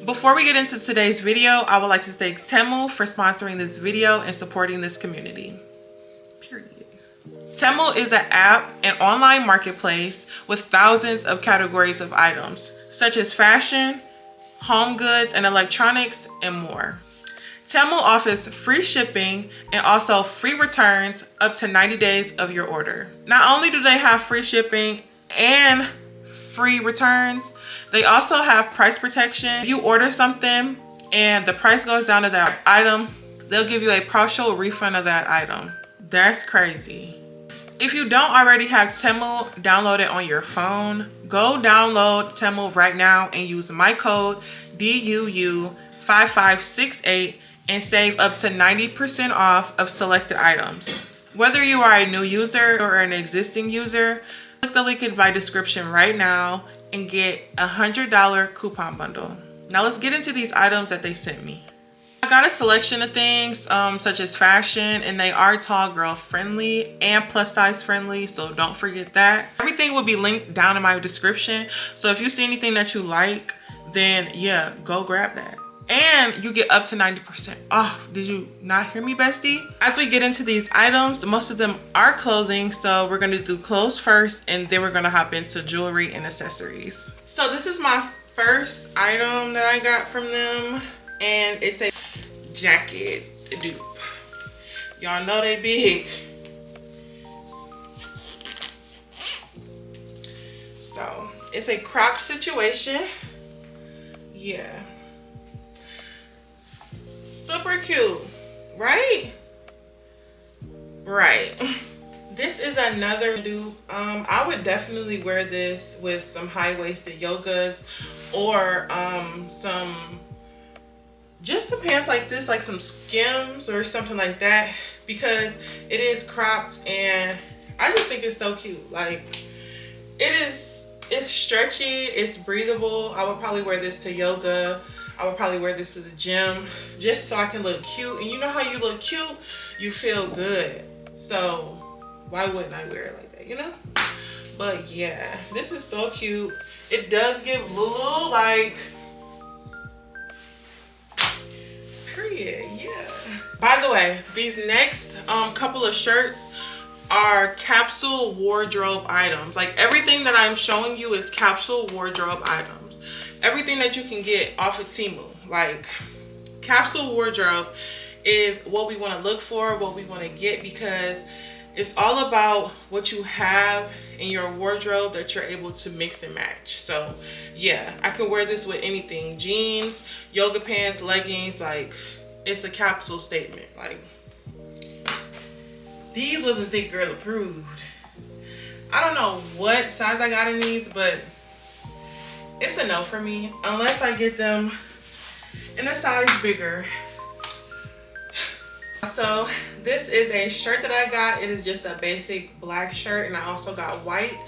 Before we get into today's video, I would like to thank Temu for sponsoring this video and supporting this community. Period. Temu is an app and online marketplace with thousands of categories of items, such as fashion, home goods and electronics, and more. Temu offers free shipping and also free returns up to 90 days of your order. Not only do they have free shipping and free returns, they also have price protection. If you order something and the price goes down to that item, they'll give you a partial refund of that item. That's crazy. If you don't already have Temu downloaded on your phone, go download Temu right now and use my code DUU5568 and save up to 90% off of selected items. Whether you are a new user or an existing user, click the link in my description right now and get a $100 coupon bundle. Now let's get into these items that they sent me. I got a selection of things such as fashion, and they are tall girl friendly and plus size friendly, so don't forget that. Everything will be linked down in my description, so if you see anything that you like, then yeah, go grab that. And you get up to 90% off. Did you not hear me, bestie? As we get into these items, most of them are clothing, so we're gonna do clothes first and then we're gonna hop into jewelry and accessories. So this is my first item that I got from them, and it's a jacket dupe. Y'all know they big. So it's a crop situation. Yeah. Super cute, right? Right. This is another dupe. I would definitely wear this with some high-waisted yogas or some pants like this, like some Skims or something like that, because it is cropped and I just think it's so cute. Like, it's stretchy, it's breathable. I would probably wear this to yoga. I would probably wear this to the gym just so I can look cute. And you know how you look cute, you feel good. So why wouldn't I wear it like that, you know? But yeah, this is so cute. It does give Lulu like, period, yeah. By the way, these next couple of shirts are capsule wardrobe items. Like, everything that I'm showing you is capsule wardrobe items. Everything that you can get off of Temu. Like, capsule wardrobe is what we want to look for, what we want to get, because it's all about what you have in your wardrobe that you're able to mix and match. So yeah, I can wear this with anything: jeans, yoga pants, leggings. Like, it's a capsule statement. Like, these wasn't thick girl approved. I don't know what size I got in these, but it's a no for me unless I get them in a size bigger. So this is a shirt that I got. It is just a basic black shirt, and I also got white,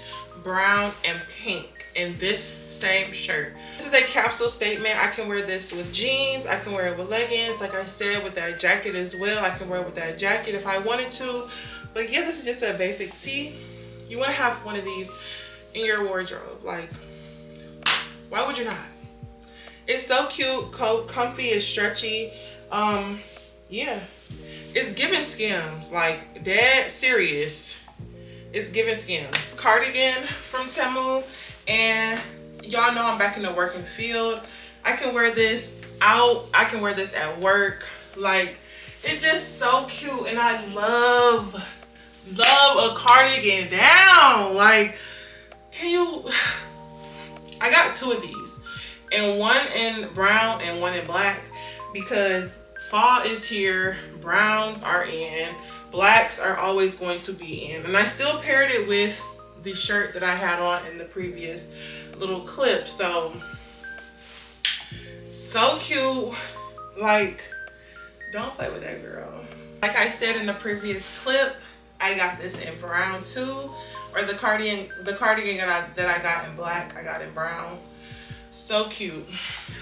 brown, and pink in this same shirt. This is a capsule statement. I can wear this with jeans, I can wear it with leggings, like I said, with that jacket as well. I can wear it with that jacket if I wanted to. But yeah, this is just a basic tee. You want to have one of these in your wardrobe. Like, why would you not? It's so cute, comfy, it's stretchy. Yeah, it's giving Skims, like, dead serious. It's giving Skims. Cardigan from Temu, and y'all know I'm back in the working field. I can wear this out, I can wear this at work. Like, it's just so cute, and I love a cardigan down. Like, can you, I got two of these, and one in brown and one in black, because fall is here, browns are in, blacks are always going to be in. And I still paired it with the shirt that I had on in the previous little clip. So cute. Like, don't play with that girl. Like I said in the previous clip, I got this in brown too, or the cardigan that I got in black, I got in brown. So cute.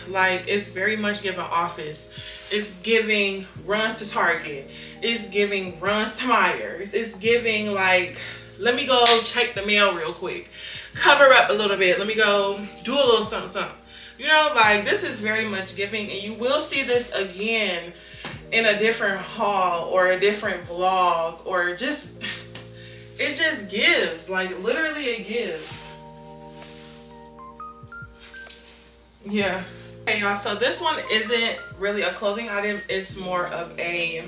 Like, it's very much giving office. It's giving runs to Target. It's giving runs to Myers. It's giving, like, let me go check the mail real quick, cover up a little bit, let me go do a little something. You know, like this is very much giving, and you will see this again in a different haul or a different vlog, or just, it just gives, like literally it gives. Yeah. Okay, y'all, so this one isn't really a clothing item, it's more of a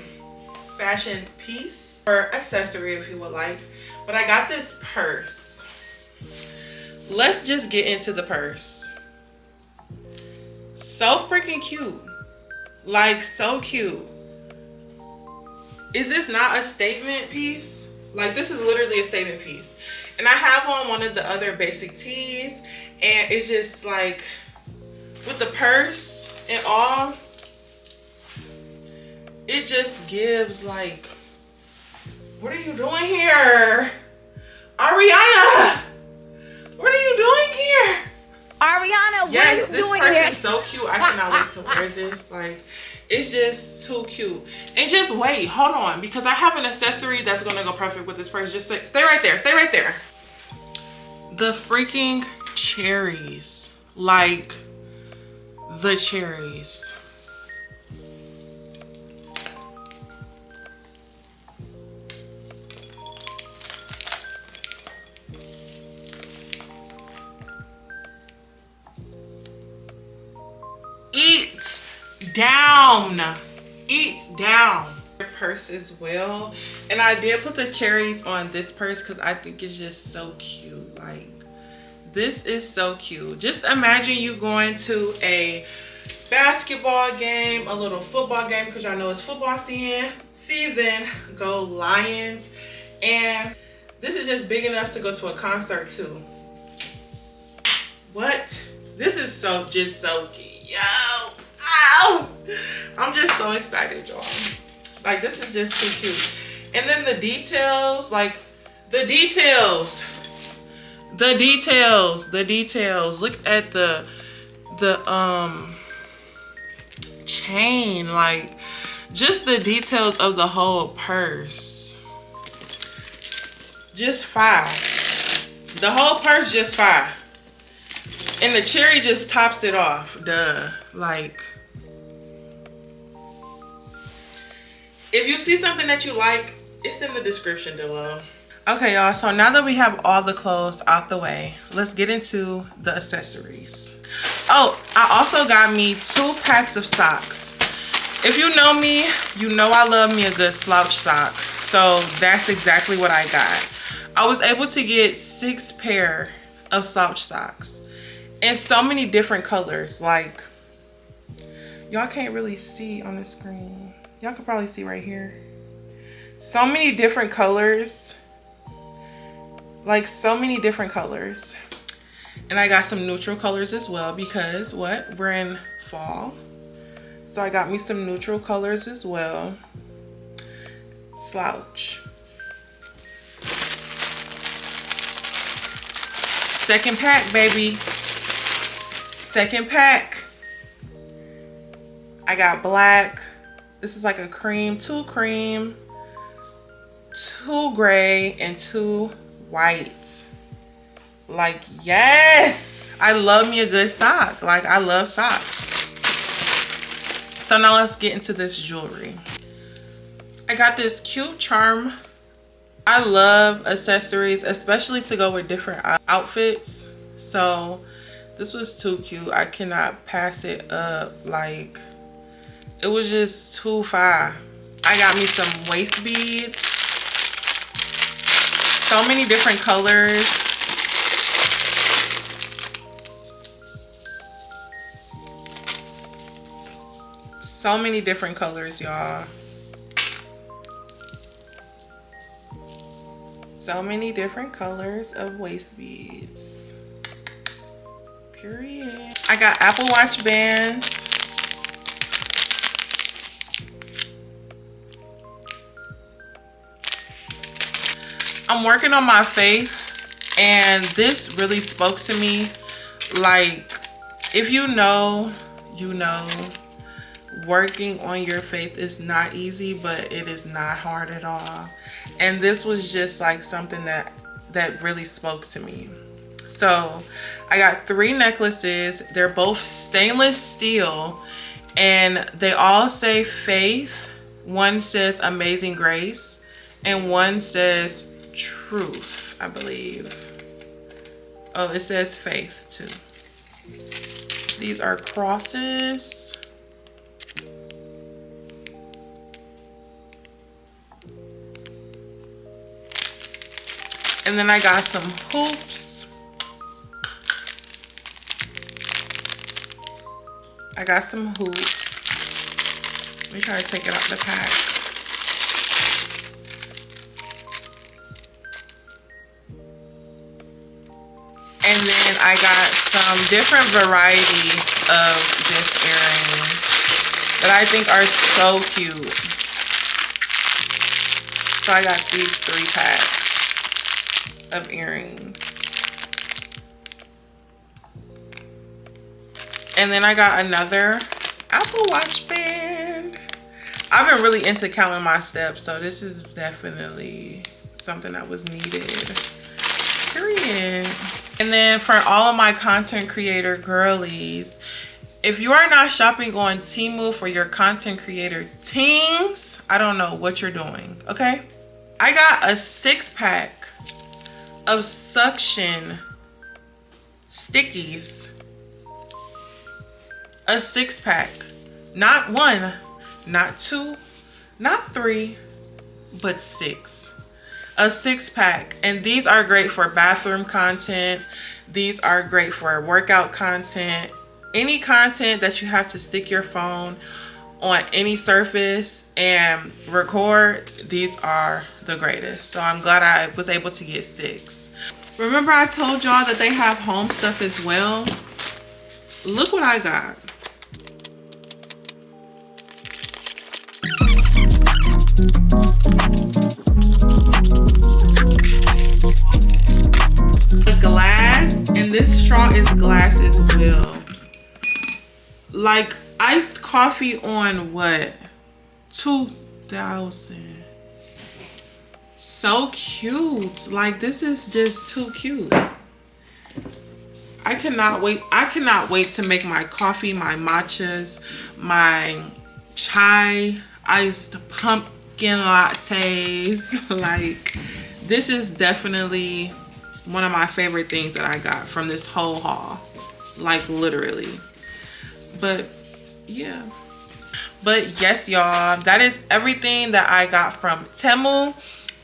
fashion piece or accessory if you would like. But I got this purse. Let's just get into the purse. So freaking cute. Like, so cute. Is this not a statement piece? Like, this is literally a statement piece. And I have on one of the other basic tees, and it's just like, with the purse and all, it just gives like, what are you doing here? Ariana, what are you doing here? Ariana, what are you doing here? Yes, this purse is so cute. I cannot wait to wear this. Like, it's just too cute. And just wait, hold on, because I have an accessory that's gonna go perfect with this purse. Just stay right there, stay right there. The freaking cherries, like the cherries. Eat down, eat down. Purse as well, and I did put the cherries on this purse because I think it's just so cute. Like, this is so cute. Just imagine you going to a basketball game, a little football game, because y'all know it's football season. Go Lions. And this is just big enough to go to a concert too. What? This is so cute. Yo, ow! I'm just so excited, y'all. Like, this is just too cute. And then the details, like the details. Look at the chain, like just the details of the whole purse. Just fire. The whole purse just fire. And the cherry just tops it off. Duh. Like, if you see something that you like, it's in the description below. Okay, y'all, so now that we have all the clothes out the way, let's get into the accessories. Oh, I also got me 2 packs of socks. If you know me, you know I love me a good slouch sock. So that's exactly what I got. I was able to get 6 pair of slouch socks in so many different colors. Like, y'all can't really see on the screen. Y'all can probably see right here. So many different colors. Like, so many different colors. And I got some neutral colors as well because what? We're in fall. So I got me some neutral colors as well. Slouch. Second pack, baby. Second pack. I got black. This is like a cream, 2 cream, 2 gray, and 2 white. Like, yes, I love me a good sock. Like, I love socks. So now let's get into this jewelry. I got this cute charm. I love accessories, especially to go with different outfits. So this was too cute. I cannot pass it up. Like, it was just too fire. I got me some waist beads. So many different colors. So many different colors, y'all. So many different colors of waist beads. Period. I got Apple Watch bands. I'm working on my faith, and this really spoke to me. Like, if you know, you know. Working on your faith is not easy, but it is not hard at all. And this was just like something that really spoke to me. So I got 3 necklaces. They're both stainless steel and they all say faith. One says amazing grace and one says truth, I believe. Oh, it says faith too. These are crosses. And then I got some hoops. I got some hoops. Let me try to take it out the pack. And then I got some different variety of this earring that I think are so cute. So I got these 3 packs of earrings. And then I got another Apple Watch band. I've been really into counting my steps, so this is definitely something that was needed. Period. And then for all of my content creator girlies, if you are not shopping on Temu for your content creator tings, I don't know what you're doing, okay? I got a 6-pack of suction stickies. A 6-pack. Not 1, not 2, not 3, but 6. A 6-pack. And these are great for bathroom content. These are great for workout content. Any content that you have to stick your phone on any surface and record, these are the greatest. So I'm glad I was able to get 6. Remember I told y'all that they have home stuff as well? Look what I got. The glass, and this straw is glass as well. Like iced coffee on what? 2,000. So cute. Like this is just too cute. I cannot wait to make my coffee, my matchas, my chai, iced pumpkin lattes. Like this is definitely one of my favorite things that I got from this whole haul. Like literally. But yeah. But yes, y'all, that is everything that I got from Temu.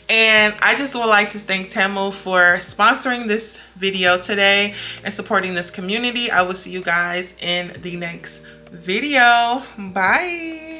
And I just would like to thank Temu for sponsoring this video today and supporting this community. I will see you guys in the next video. Bye.